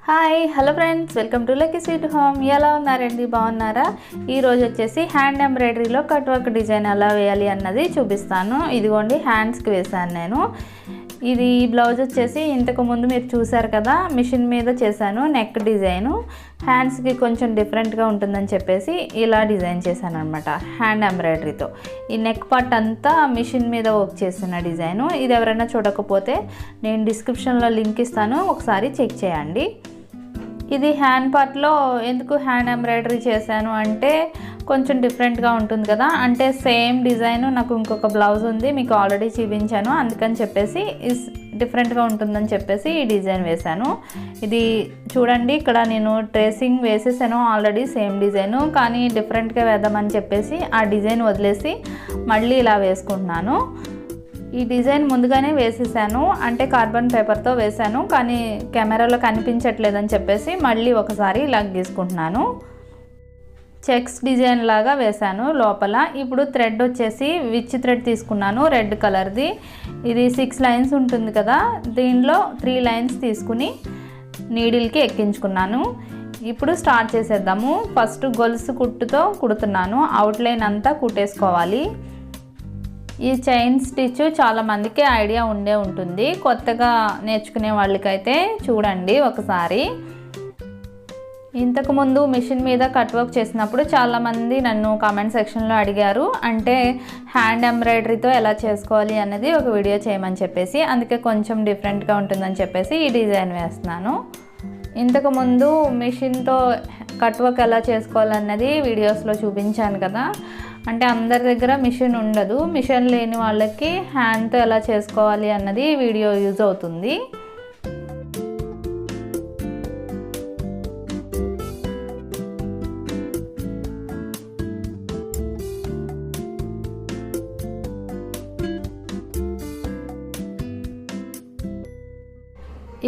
Hi hello friends, welcome to lucky sweet home. ఎలా ఉన్నారండి? బాగున్నారా? ఈరోజు వచ్చేసి హ్యాండ్ ఎంబ్రాయిడరీలో కట్ వర్క్ డిజైన్ ఎలా వేయాలి అన్నది చూపిస్తాను. ఇదిగోండి, హ్యాండ్స్కి వేసాను నేను. ఇది బ్లౌజ్ వచ్చేసి ఇంతకుముందు మీరు చూసారు కదా, మిషన్ మీద చేశాను నెక్ డిజైను. హ్యాండ్స్కి కొంచెం డిఫరెంట్గా ఉంటుందని చెప్పేసి ఇలా డిజైన్ చేశాను అనమాట హ్యాండ్ ఎంబ్రాయిడరీతో. ఈ నెక్ పార్ట్ అంతా మిషన్ మీద వర్క్ చేసిన డిజైను. ఇది ఎవరైనా చూడకపోతే నేను డిస్క్రిప్షన్లో లింక్ ఇస్తాను, ఒకసారి చెక్ చేయండి. ఇది హ్యాండ్ పార్ట్లో ఎందుకు హ్యాండ్ ఎంబ్రాయిడరీ చేశాను అంటే కొంచెం డిఫరెంట్గా ఉంటుంది కదా, అంటే సేమ్ డిజైన్ నాకు ఇంకొక బ్లౌజ్ ఉంది, మీకు ఆల్రెడీ చూపించాను, అందుకని చెప్పేసి డిఫరెంట్గా ఉంటుందని చెప్పేసి ఈ డిజైన్ వేశాను. ఇది చూడండి, ఇక్కడ నేను ట్రేసింగ్ వేసేసాను ఆల్రెడీ సేమ్ డిజైను, కానీ డిఫరెంట్గా వేద్దామని చెప్పేసి ఆ డిజైన్ వదిలేసి మళ్ళీ ఇలా వేసుకుంటున్నాను. ఈ డిజైన్ ముందుగానే వేసేసాను, అంటే కార్బన్ పేపర్తో వేసాను, కానీ కెమెరాలో కనిపించట్లేదని చెప్పేసి మళ్ళీ ఒకసారి ఇలా గీసుకుంటున్నాను. చెక్స్ డిజైన్ లాగా వేసాను లోపల. ఇప్పుడు థ్రెడ్ వచ్చేసి విచ్ థ్రెడ్ తీసుకున్నాను, రెడ్ కలర్ది. ఇది 6 లైన్స్ ఉంటుంది కదా, దీనిలో 3 లైన్స్ తీసుకుని నీడిల్కి ఎక్కించుకున్నాను. ఇప్పుడు స్టార్ట్ చేసేద్దాము. ఫస్ట్ గొలుసు కుట్టుతో కుడుతున్నాను, అవుట్లైన్ అంతా కుట్టేసుకోవాలి. ఈ చైన్ స్టిచ్ చాలామందికి ఐడియా ఉండే ఉంటుంది, కొత్తగా నేర్చుకునే వాళ్ళకైతే చూడండి ఒకసారి. ఇంతకుముందు మిషన్ మీద కట్ వర్క్ చేసినప్పుడు చాలామంది నన్ను కామెంట్ సెక్షన్లో అడిగారు, అంటే హ్యాండ్ ఎంబ్రాయిడరీతో ఎలా చేసుకోవాలి అన్నది ఒక వీడియో చేయమని చెప్పేసి, అందుకే కొంచెం డిఫరెంట్గా ఉంటుందని చెప్పేసి ఈ డిజైన్ వేస్తున్నాను. ఇంతకుముందు మిషన్తో కట్ వర్క్ ఎలా చేసుకోవాలన్నది వీడియోస్లో చూపించాను కదా, అంటే అందరి దగ్గర మిషన్ ఉండదు. మిషన్ లేని వాళ్ళకి హ్యాండ్తో ఎలా చేసుకోవాలి అన్నది వీడియో యూజ్ అవుతుంది.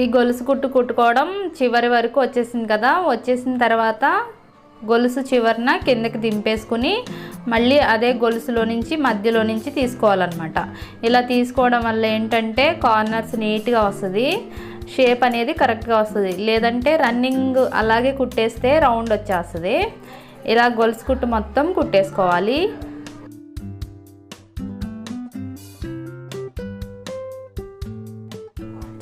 ఈ గొలుసు కుట్టుకోవడం చివరి వరకు వచ్చేసింది కదా, వచ్చేసిన తర్వాత గొలుసు చివరన కిందకి దింపేసుకుని మళ్ళీ అదే గొలుసులో నుంచి మధ్యలో నుంచి తీసుకోవాలన్నమాట. ఇలా తీసుకోవడం వల్ల ఏంటంటే కార్నర్స్ నీట్గా వస్తుంది, షేప్ అనేది కరెక్ట్గా వస్తుంది. లేదంటే రన్నింగ్ అలాగే కుట్టేస్తే రౌండ్ వచ్చేస్తుంది. ఇలా గొలుసు కుట్టు మొత్తం కుట్టేసుకోవాలి.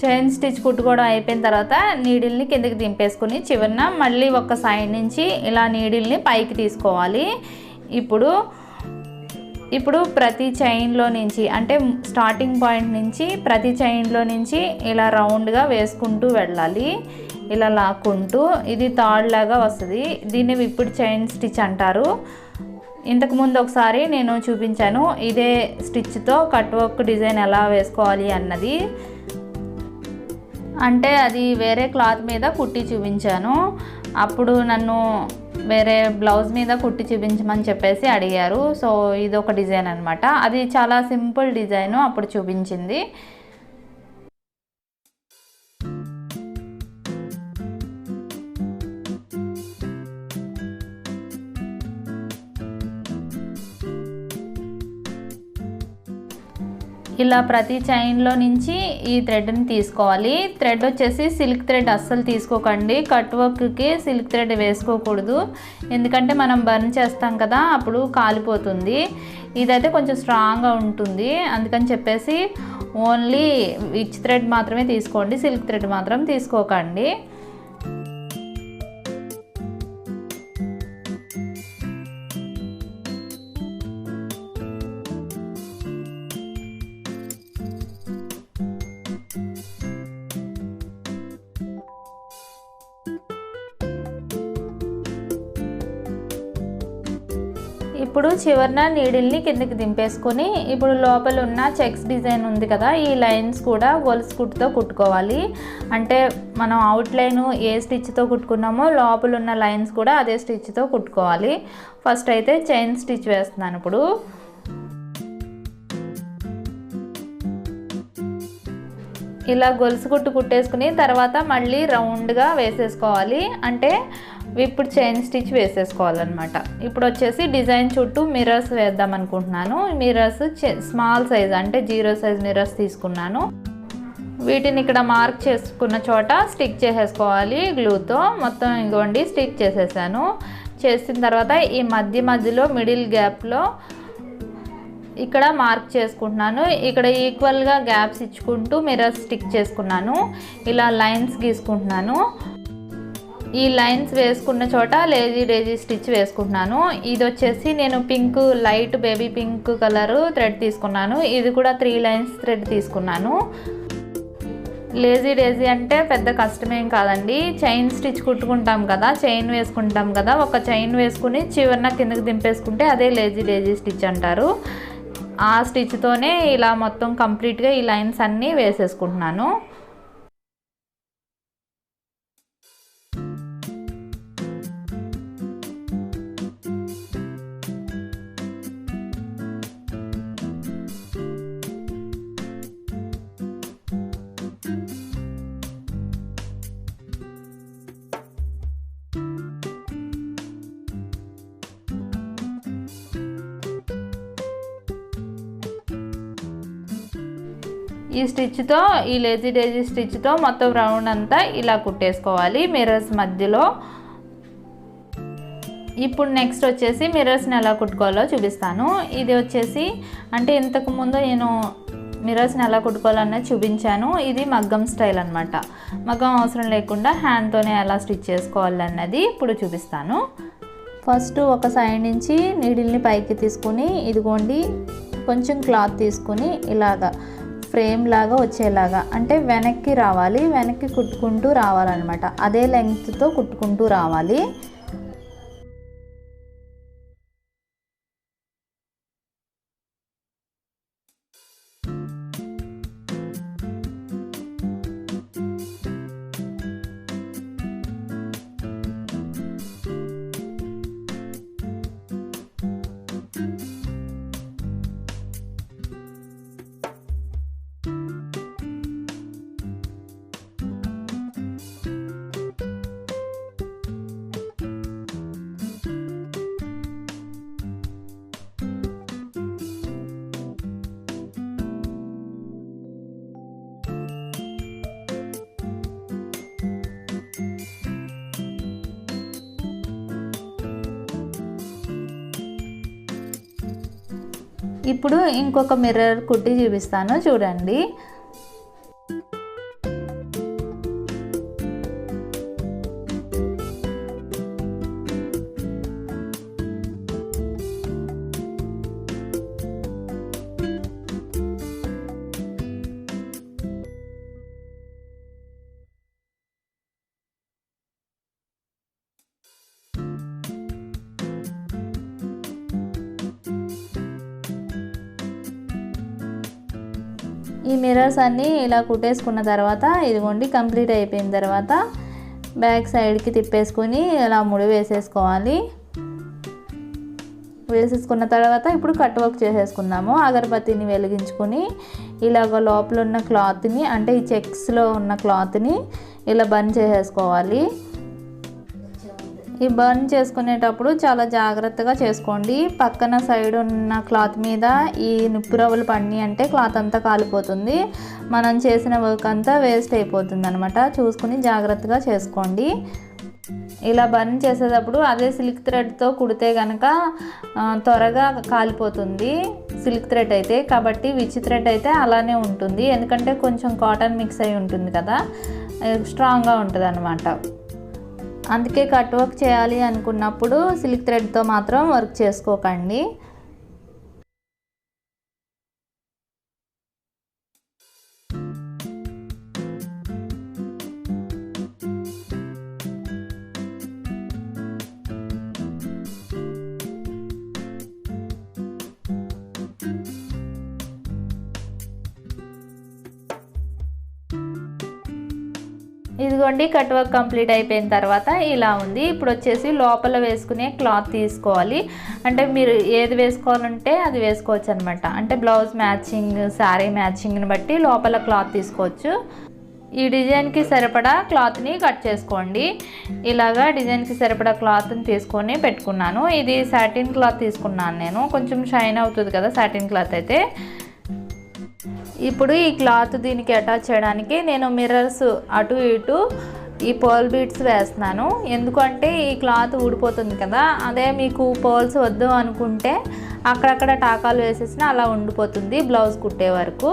చైన్ స్టిచ్ కుట్టుకోవడం అయిపోయిన తర్వాత నీడిల్ని కిందకి దింపేసుకుని చివరన మళ్ళీ ఒక సైడ్ నుంచి ఇలా నీడిల్ని పైకి తీసుకోవాలి. ఇప్పుడు ప్రతి చైన్లో నుంచి, అంటే స్టార్టింగ్ పాయింట్ నుంచి ప్రతి చైన్లో నుంచి ఇలా రౌండ్గా వేసుకుంటూ వెళ్ళాలి, ఇలా లాక్కుంటూ. ఇది తాడ్ లాగా వస్తుంది, దీన్ని ఇప్పుడు చైన్ స్టిచ్ అంటారు. ఇంతకుముందు ఒకసారి నేను చూపించాను ఇదే స్టిచ్తో కట్ వర్క్ డిజైన్ ఎలా వేసుకోవాలి అన్నది, అంటే అది వేరే క్లాత్ మీద కుట్టి చూపించాను. అప్పుడు నన్ను వేరే బ్లౌజ్ మీద కుట్టి చూపించమని చెప్పేసి అడిగారు. సో ఇది ఒక డిజైన్ అనమాట, అది చాలా సింపుల్ డిజైను అప్పుడు చూపించింది. ఇలా ప్రతి చైన్లో నుంచి ఈ థ్రెడ్ని తీసుకోవాలి. థ్రెడ్ వచ్చేసి సిల్క్ థ్రెడ్ అస్సలు తీసుకోకండి, కట్ వర్క్కి సిల్క్ థ్రెడ్ వేసుకోకూడదు, ఎందుకంటే మనం బర్న్ చేస్తాం కదా అప్పుడు కాలిపోతుంది. ఇదైతే కొంచెం స్ట్రాంగ్గా ఉంటుంది, అందుకని చెప్పేసి ఓన్లీ విచ్ థ్రెడ్ మాత్రమే తీసుకోండి, సిల్క్ థ్రెడ్ మాత్రం తీసుకోకండి. ఇప్పుడు చివరన నీడిల్ని కిందకి దింపేసుకొని ఇప్పుడు లోపల ఉన్న చెక్స్ డిజైన్ ఉంది కదా, ఈ లైన్స్ కూడా గొలుసు కుట్టుతో కుట్టుకోవాలి. అంటే మనం అవుట్లైన్ ఏ స్టిచ్తో కుట్టుకున్నామో లోపల ఉన్న లైన్స్ కూడా అదే స్టిచ్తో కుట్టుకోవాలి. ఫస్ట్ అయితే చైన్ స్టిచ్ వేస్తున్నాను. ఇప్పుడు ఇలా గొలుసు కుట్టు కుట్టేసుకుని తర్వాత మళ్ళీ రౌండ్గా వేసేసుకోవాలి, అంటే ఇప్పుడు చైన్ స్టిచ్ వేసేసుకోవాలన్నమాట. ఇప్పుడు వచ్చేసి డిజైన్ చుట్టూ మిర్రర్స్ వేద్దాం అనుకుంటున్నాను. మిర్రర్స్ స్మాల్ సైజ్, అంటే 0 సైజ్ మిర్రర్స్ తీసుకున్నాను. వీటిని ఇక్కడ మార్క్ చేసుకున్న చోట స్టిక్ చేసేసుకోవాలి గ్లూతో. మొత్తం ఇదిగోండి స్టిక్ చేసేసాను. చేసిన తర్వాత ఈ మధ్యలో మిడిల్ గ్యాప్లో ఇక్కడ మార్క్ చేసుకుంటున్నాను. ఇక్కడ ఈక్వల్గా గ్యాప్స్ ఇచ్చుకుంటూ మిర్రర్ స్టిక్ చేసుకున్నాను. ఇలా లైన్స్ గీసుకుంటున్నాను. ఈ లైన్స్ వేసుకున్న చోట లేజీ డేజీ స్టిచ్ వేసుకుంటున్నాను. ఇది వచ్చేసి నేను pink, light baby pink colour thread తీసుకున్నాను. ఇది కూడా 3 లైన్స్ థ్రెడ్ తీసుకున్నాను. లేజీ డేజీ అంటే పెద్ద కష్టమేం కాదండి. చైన్ స్టిచ్ కుట్టుకుంటాం కదా, చైన్ వేసుకుంటాం కదా, ఒక చైన్ వేసుకుని చివరిన కిందకి దింపేసుకుంటే అదే లేజీ డేజీ స్టిచ్ అంటారు. ఆ స్టిచ్తోనే ఇలా మొత్తం కంప్లీట్గా ఈ లైన్స్ అన్నీ వేసేసుకుంటున్నాను. ఈ స్టిచ్తో, ఈ లేజీ డేజీ స్టిచ్తో మొత్తం రౌండ్ అంతా ఇలా కుట్టేసుకోవాలి మిర్రర్స్ మధ్యలో. ఇప్పుడు నెక్స్ట్ వచ్చేసి మిర్రర్స్ని ఎలా కుట్టుకోవాలో చూపిస్తాను. ఇది వచ్చేసి అంటే ఇంతకుముందు నేను మిర్రర్స్ని ఎలా కుట్టుకోవాలన్నది చూపించాను. ఇది మగ్గం స్టైల్ అనమాట. మగ్గం అవసరం లేకుండా హ్యాండ్తోనే ఎలా స్టిచ్ చేసుకోవాలన్నది ఇప్పుడు చూపిస్తాను. ఫస్ట్ ఒక సైడ్ నుంచి నీడిల్ని పైకి తీసుకుని ఇదిగోండి కొంచెం క్లాత్ తీసుకుని ఇలాగా ఫ్రేమ్ లాగా వచ్చేలాగా, అంటే వెనక్కి రావాలి, వెనక్కి కుట్టుకుంటూ రావాలన్నమాట. అదే లెంగ్త్తో కుట్టుకుంటూ రావాలి. ఇప్పుడు ఇంకొక మిర్రర్ కుట్టి చూపిస్తాను చూడండి. ఈ మిర్రర్స్ అన్నీ ఇలా కుట్టేసుకున్న తర్వాత ఇదిగోండి కంప్లీట్ అయిపోయిన తర్వాత బ్యాక్ సైడ్కి తిప్పేసుకొని ఇలా ముడి వేసేసుకోవాలి. వేసేసుకున్న తర్వాత ఇప్పుడు కట్ వర్క్ చేసేసుకుందాము. అగరబత్తిని వెలిగించుకొని ఇలాగ లోపల ఉన్న క్లాత్ని, అంటే ఈ చెక్స్లో ఉన్న క్లాత్ని ఇలా బర్న్ చేసేసుకోవాలి. ఈ బర్న్ చేసుకునేటప్పుడు చాలా జాగ్రత్తగా చేసుకోండి. పక్కన సైడ్ ఉన్న క్లాత్ మీద ఈ నిప్పు రవ్వలు పడినాయి అంటే క్లాత్ అంతా కాలిపోతుంది, మనం చేసిన వర్క్ అంతా వేస్ట్ అయిపోతుంది అనమాట. చూసుకుని జాగ్రత్తగా చేసుకోండి. ఇలా బర్న్ చేసేటప్పుడు అదే సిల్క్ థ్రెడ్తో కుడితే కనుక త్వరగా కాలిపోతుంది సిల్క్ థ్రెడ్ అయితే. కాబట్టి విచ్ థ్రెడ్ అయితే అలానే ఉంటుంది, ఎందుకంటే కొంచెం కాటన్ మిక్స్ అయి ఉంటుంది కదా, స్ట్రాంగ్గా ఉంటుంది అనమాట. అందుకే కట్ వర్క్ చేయాలి అనుకున్నప్పుడు సిల్క్ థ్రెడ్తో మాత్రం వర్క్ చేసుకోకండి. ఇదిగోండి కట్ వర్క్ కంప్లీట్ అయిపోయిన తర్వాత ఇలా ఉంది. ఇప్పుడు వచ్చేసి లోపల వేసుకునే క్లాత్ తీసుకోవాలి. అంటే మీరు ఏది వేసుకోవాలంటే అది వేసుకోవచ్చు అనమాట. అంటే బ్లౌజ్ మ్యాచింగ్, శారీ మ్యాచింగ్ని బట్టి లోపల క్లాత్ తీసుకోవచ్చు. ఈ డిజైన్కి సరిపడా క్లాత్ని కట్ చేసుకోండి. ఇలాగా డిజైన్కి సరిపడా క్లాత్ని తీసుకొని పెట్టుకున్నాను. ఇది సాటిన్ క్లాత్ తీసుకున్నాను నేను, కొంచెం షైన్ అవుతుంది కదా సాటిన్ క్లాత్ అయితే. ఇప్పుడు ఈ క్లాత్ దీనికి అటాచ్ చేయడానికి నేను మిర్రర్స్ అటు ఇటు ఈ పర్ల్ బీడ్స్ వేస్తున్నాను. ఎందుకంటే ఈ క్లాత్ ఊడిపోతుంది కదా, అదే మీకు పర్ల్స్ వద్దు అనుకుంటే అక్కడక్కడ టాకాలు వేసేసినా అలా ఉండిపోతుంది బ్లౌజ్ కుట్టే వరకు.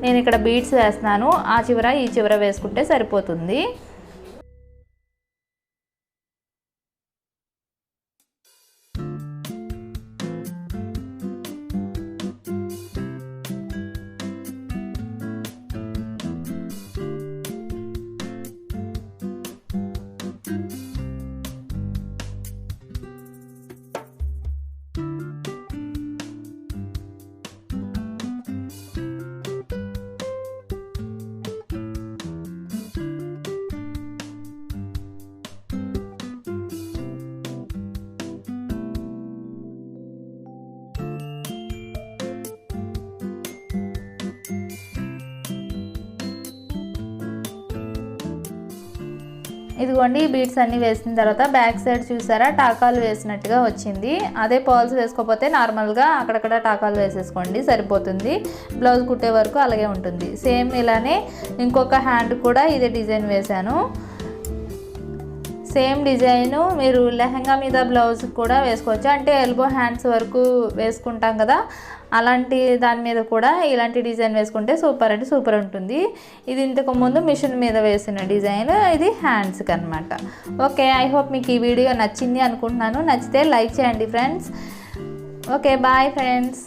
నేను ఇక్కడ బీడ్స్ వేస్తున్నాను, ఆ చివర ఈ చివర వేసుకుంటే సరిపోతుంది. ఇదిగోండి ఈ బీడ్స్ అన్నీ వేసిన తర్వాత బ్యాక్ సైడ్ చూసారా టాకాలు వేసినట్టుగా వచ్చింది. అదే పర్ల్స్ వేసుకోకపోతే నార్మల్గా అక్కడక్కడ టాకాలు వేసేసుకోండి సరిపోతుంది. బ్లౌజ్ కుట్టే వరకు అలాగే ఉంటుంది. సేమ్ ఇలానే ఇంకొక హ్యాండ్ కూడా ఇదే డిజైన్ వేశాను. సేమ్ డిజైను మీరు లెహంగా మీద బ్లౌజ్ కూడా వేసుకోవచ్చు. అంటే ఎల్బో హ్యాండ్స్ వరకు వేసుకుంటాం కదా, అలాంటి దాని మీద కూడా ఇలాంటి డిజైన్ వేసుకుంటే సూపర్ అంటే సూపర్ ఉంటుంది. ఇది ఇంతకు ముందు మిషన్ మీద వేసిన డిజైన్, ఇది హ్యాండ్స్కి అనమాట. ఓకే, ఐ హోప్ మీకు ఈ వీడియో నచ్చింది అనుకుంటున్నాను. నచ్చితే లైక్ చేయండి ఫ్రెండ్స్. Okay, bye friends.